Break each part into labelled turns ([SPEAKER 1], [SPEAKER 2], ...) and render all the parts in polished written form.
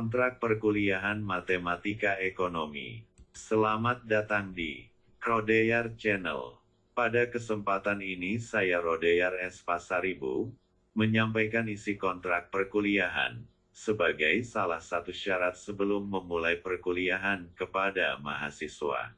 [SPEAKER 1] Kontrak perkuliahan Matematika Ekonomi. Selamat datang di Rodeyar Channel. Pada kesempatan ini saya Rodeyar S. Pasaribu, menyampaikan isi kontrak perkuliahan, sebagai salah satu syarat sebelum memulai perkuliahan kepada mahasiswa.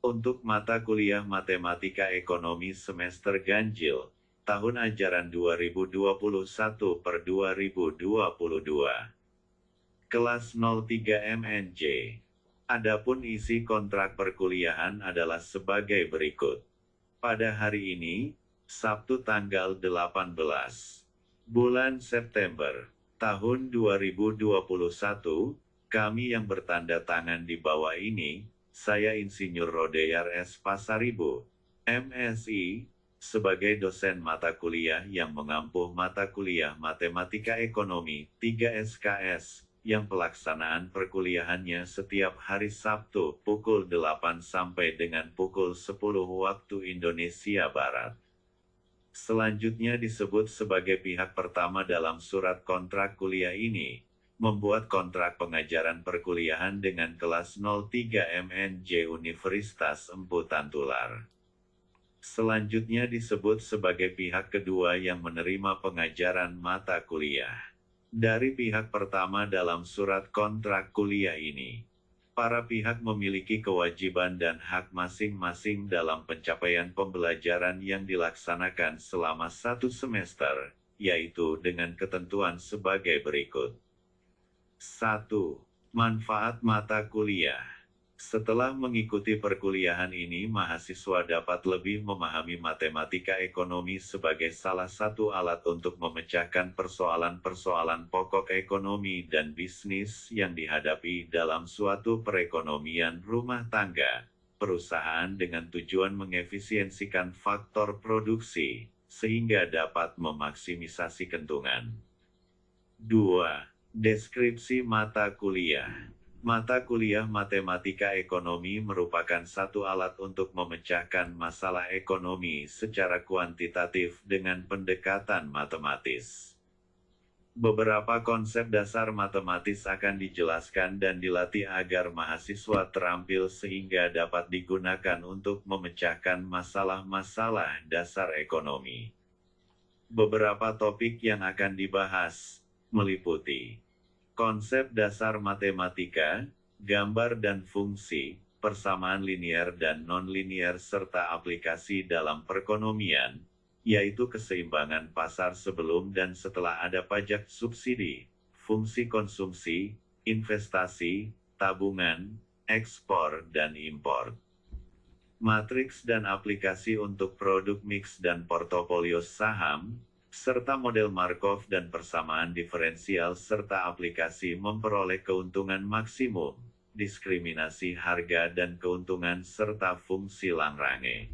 [SPEAKER 1] Untuk mata kuliah Matematika Ekonomi semester ganjil, tahun ajaran 2021 per 2022. Kelas 03 MNJ. Adapun isi kontrak perkuliahan adalah sebagai berikut. Pada hari ini, Sabtu tanggal 18 bulan September tahun 2021, kami yang bertanda tangan di bawah ini, saya Insinyur Rodeyar S. Pasaribu, MSI, sebagai dosen mata kuliah yang mengampu mata kuliah Matematika Ekonomi 3 SKS, yang pelaksanaan perkuliahannya setiap hari Sabtu pukul 8 sampai dengan pukul 10 waktu Indonesia Barat. Selanjutnya disebut sebagai pihak pertama dalam surat kontrak kuliah ini, membuat kontrak pengajaran perkuliahan dengan kelas 03 MNJ Universitas Empu Tantular. Selanjutnya disebut sebagai pihak kedua yang menerima pengajaran mata kuliah. Dari pihak pertama dalam surat kontrak kuliah ini, para pihak memiliki kewajiban dan hak masing-masing dalam pencapaian pembelajaran yang dilaksanakan selama satu semester, yaitu dengan ketentuan sebagai berikut. 1. Manfaat mata kuliah. Setelah mengikuti perkuliahan ini, mahasiswa dapat lebih memahami matematika ekonomi sebagai salah satu alat untuk memecahkan persoalan-persoalan pokok ekonomi dan bisnis yang dihadapi dalam suatu perekonomian rumah tangga, perusahaan dengan tujuan mengefisiensikan faktor produksi, sehingga dapat memaksimisasi keuntungan. 2. Deskripsi mata kuliah. Mata kuliah Matematika Ekonomi merupakan satu alat untuk memecahkan masalah ekonomi secara kuantitatif dengan pendekatan matematis. Beberapa konsep dasar matematis akan dijelaskan dan dilatih agar mahasiswa terampil sehingga dapat digunakan untuk memecahkan masalah-masalah dasar ekonomi. Beberapa topik yang akan dibahas meliputi konsep dasar matematika, gambar dan fungsi, persamaan linear dan non-linear serta aplikasi dalam perekonomian, yaitu keseimbangan pasar sebelum dan setelah ada pajak subsidi, fungsi konsumsi, investasi, tabungan, ekspor dan impor. Matriks dan aplikasi untuk produk mix dan portofolio saham, serta model Markov dan persamaan diferensial serta aplikasi memperoleh keuntungan maksimum, diskriminasi harga dan keuntungan serta fungsi Lagrange,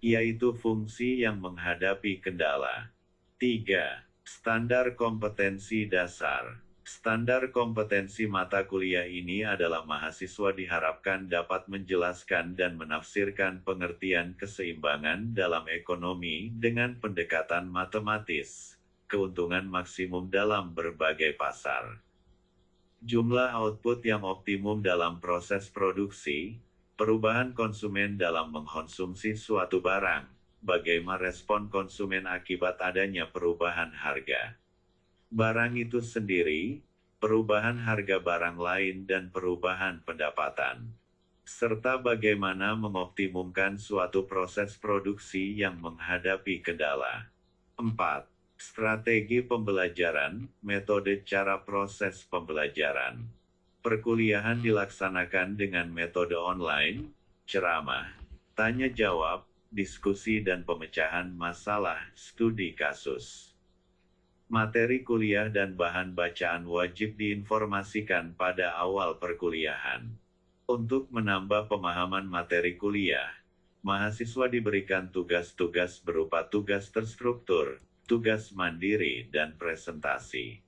[SPEAKER 1] yaitu fungsi yang menghadapi kendala. 3. Standar kompetensi dasar. Standar kompetensi mata kuliah ini adalah mahasiswa diharapkan dapat menjelaskan dan menafsirkan pengertian keseimbangan dalam ekonomi dengan pendekatan matematis, keuntungan maksimum dalam berbagai pasar, jumlah output yang optimum dalam proses produksi, perubahan konsumen dalam mengkonsumsi suatu barang, bagaimana respon konsumen akibat adanya perubahan harga barang itu sendiri, perubahan harga barang lain dan perubahan pendapatan, serta bagaimana mengoptimumkan suatu proses produksi yang menghadapi kendala. 4. Strategi pembelajaran, metode cara proses pembelajaran. Perkuliahan dilaksanakan dengan metode online, ceramah, tanya jawab, diskusi dan pemecahan masalah studi kasus. Materi kuliah dan bahan bacaan wajib diinformasikan pada awal perkuliahan. Untuk menambah pemahaman materi kuliah, mahasiswa diberikan tugas-tugas berupa tugas terstruktur, tugas mandiri dan presentasi.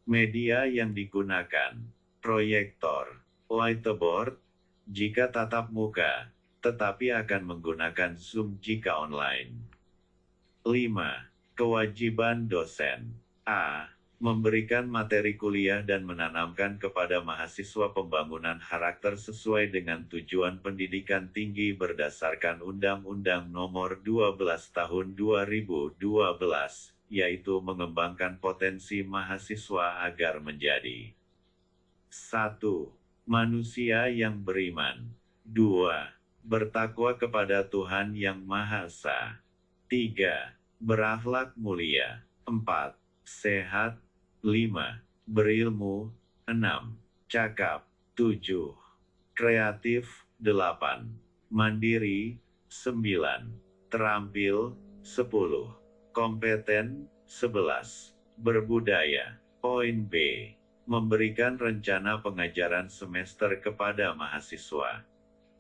[SPEAKER 1] Media yang digunakan, proyektor, whiteboard, jika tatap muka, tetapi akan menggunakan Zoom jika online. 5. Kewajiban dosen. A. memberikan materi kuliah dan menanamkan kepada mahasiswa pembangunan karakter sesuai dengan tujuan pendidikan tinggi berdasarkan Undang-Undang Nomor 12 Tahun 2012, yaitu mengembangkan potensi mahasiswa agar menjadi 1. Manusia yang beriman. 2. Bertakwa kepada Tuhan Yang Maha Esa. 3. Berakhlak mulia. 4. Sehat. 5. Berilmu. 6. Cakap. 7. Kreatif. 8. Mandiri. 9. Terampil. 10. Kompeten. 11. Berbudaya. Poin B. Memberikan rencana pengajaran semester kepada mahasiswa.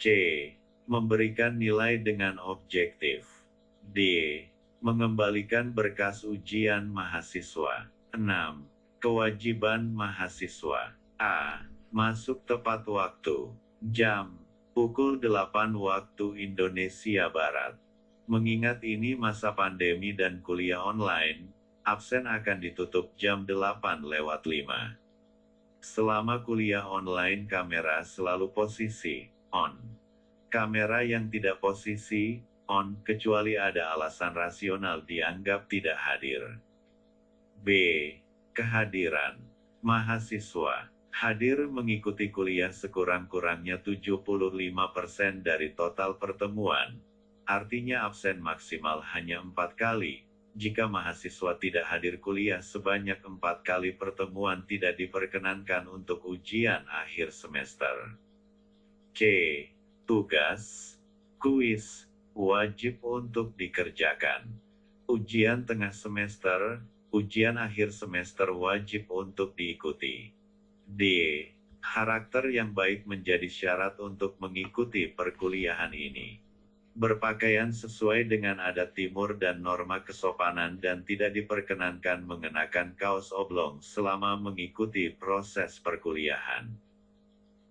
[SPEAKER 1] C. Memberikan nilai dengan objektif. D. Mengembalikan berkas ujian mahasiswa. 6. Kewajiban mahasiswa. A. Masuk tepat waktu. Jam. Pukul 8 waktu Indonesia Barat. Mengingat ini masa pandemi dan kuliah online, absen akan ditutup jam 8:05. Selama kuliah online kamera selalu posisi on. Kamera yang tidak posisi on kecuali ada alasan rasional dianggap tidak hadir. B. Kehadiran. Mahasiswa hadir mengikuti kuliah sekurang-kurangnya 75% dari total pertemuan. Artinya absen maksimal hanya 4 kali. Jika mahasiswa tidak hadir kuliah sebanyak 4 kali pertemuan tidak diperkenankan untuk ujian akhir semester. C. Tugas. Kuis. Wajib untuk dikerjakan. Ujian tengah semester, ujian akhir semester wajib untuk diikuti. D. Karakter yang baik menjadi syarat untuk mengikuti perkuliahan ini. Berpakaian sesuai dengan adat timur dan norma kesopanan dan tidak diperkenankan mengenakan kaos oblong selama mengikuti proses perkuliahan.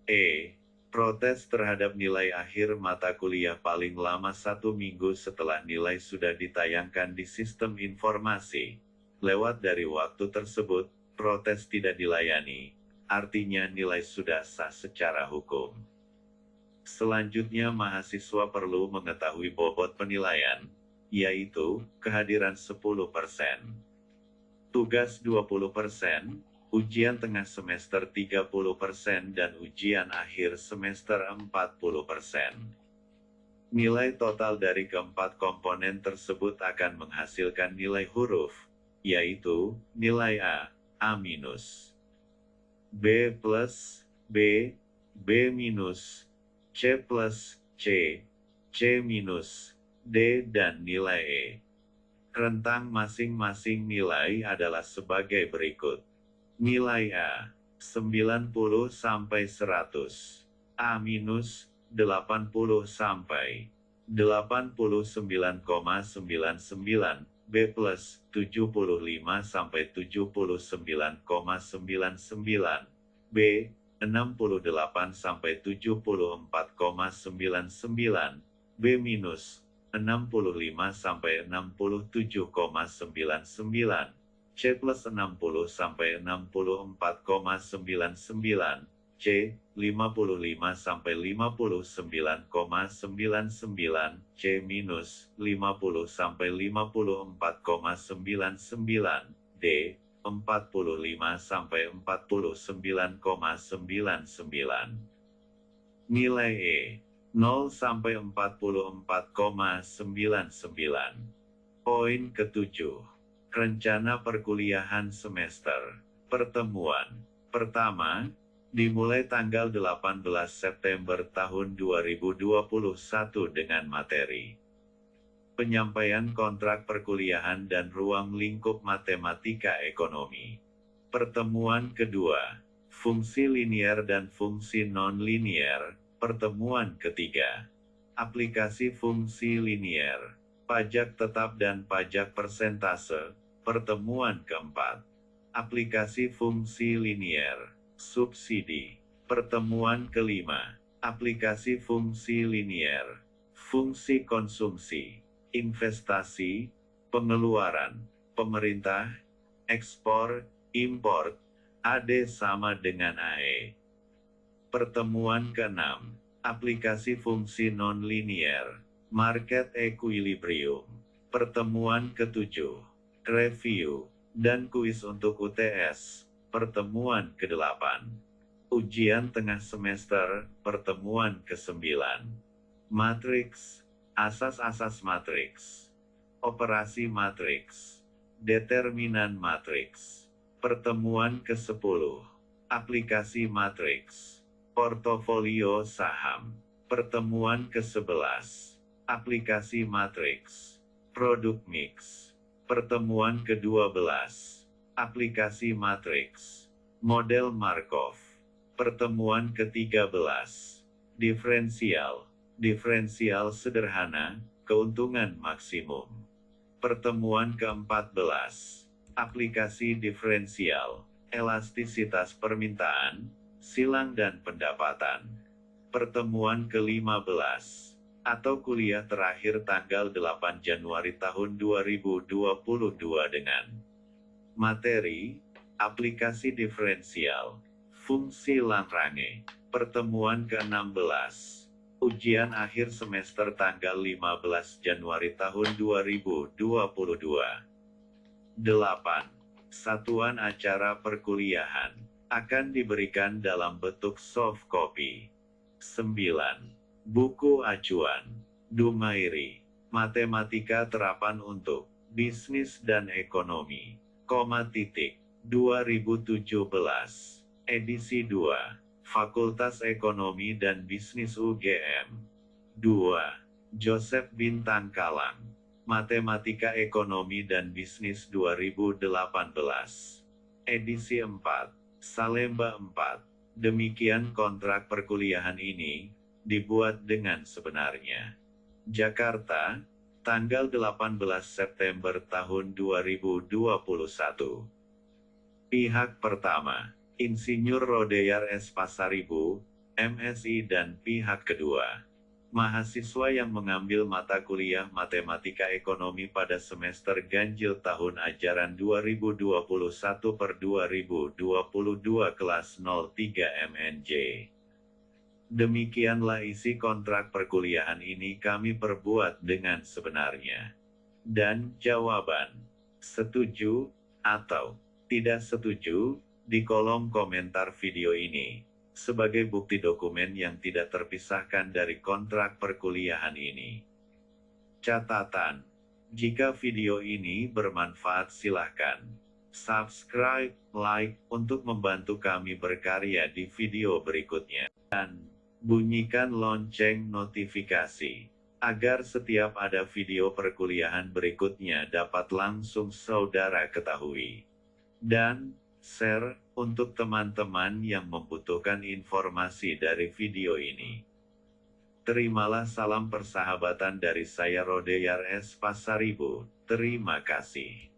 [SPEAKER 1] E. Protes terhadap nilai akhir mata kuliah paling lama 1 minggu setelah nilai sudah ditayangkan di sistem informasi. Lewat dari waktu tersebut, protes tidak dilayani, artinya nilai sudah sah secara hukum. Selanjutnya mahasiswa perlu mengetahui bobot penilaian, yaitu kehadiran 10%, tugas 20%, ujian tengah semester 30% dan ujian akhir semester 40%. Nilai total dari keempat komponen tersebut akan menghasilkan nilai huruf, yaitu nilai A, A-, B+, B, B-, C+, C, C-, D dan nilai E. Rentang masing-masing nilai adalah sebagai berikut. Nilai A, 90 sampai 100. A-, 80 sampai 89,99. B+, 75 sampai 79,99. B, 68 sampai 74,99. B-, 65 sampai 67,99. C+, 60 sampai 64,99. C, 55 sampai 59,99. C-, 50 sampai 54,99. D, 45 sampai 49,99. Nilai E, 0 sampai 44,99. Poin ke-7. Rencana perkuliahan semester. Pertemuan pertama dimulai tanggal 18 September tahun 2021 dengan materi penyampaian kontrak perkuliahan dan ruang lingkup matematika ekonomi. Pertemuan kedua, fungsi linier dan fungsi non-linier. Pertemuan ketiga, aplikasi fungsi linier, pajak tetap dan pajak persentase. Pertemuan keempat, aplikasi fungsi linier, subsidi. Pertemuan kelima, aplikasi fungsi linier, fungsi konsumsi, investasi, pengeluaran, pemerintah, ekspor, Import, AD sama dengan AE. Pertemuan ke-6, aplikasi fungsi non-linear, market equilibrium. Pertemuan ke-7, review, dan kuis untuk UTS. Pertemuan ke-8, ujian tengah semester, pertemuan ke-9. Matriks, asas-asas matriks, operasi matriks, determinan matriks. Pertemuan ke-10, aplikasi matriks, portofolio saham. Pertemuan ke-11, aplikasi matriks, produk mix. Pertemuan ke-12, aplikasi matriks, model Markov. Pertemuan ke-13, diferensial, diferensial sederhana, keuntungan maksimum. Pertemuan ke-14, aplikasi diferensial, elastisitas permintaan, silang dan pendapatan. Pertemuan ke-15, atau kuliah terakhir tanggal 8 Januari tahun 2022 dengan materi, aplikasi diferensial, fungsi Lagrange. Pertemuan ke-16, ujian akhir semester tanggal 15 Januari tahun 2022. 8. Satuan acara perkuliahan akan diberikan dalam bentuk soft copy. 9. Buku acuan, Dumairi, Matematika Terapan untuk Bisnis dan Ekonomi, 2017, edisi 2, Fakultas Ekonomi dan Bisnis UGM. 2. Joseph Bintang Kalang, Matematika Ekonomi dan Bisnis 2018, edisi 4, Salemba 4. Demikian kontrak perkuliahan ini dibuat dengan sebenarnya. Jakarta, tanggal 18 September tahun 2021. Pihak pertama, Insinyur Rodeyar S. Pasaribu, MSI, dan pihak kedua, mahasiswa yang mengambil mata kuliah Matematika Ekonomi pada semester ganjil tahun ajaran 2021/2022 kelas 03 MNJ. Demikianlah isi kontrak perkuliahan ini kami perbuat dengan sebenarnya. Dan jawaban, setuju atau tidak setuju, di kolom komentar video ini, sebagai bukti dokumen yang tidak terpisahkan dari kontrak perkuliahan ini. Catatan, jika video ini bermanfaat silahkan subscribe, like, untuk membantu kami berkarya di video berikutnya. Dan bunyikan lonceng notifikasi, agar setiap ada video perkuliahan berikutnya dapat langsung saudara ketahui. Dan share untuk teman-teman yang membutuhkan informasi dari video ini. Terimalah salam persahabatan dari saya Rodeyar S. Pasaribu. Terima kasih.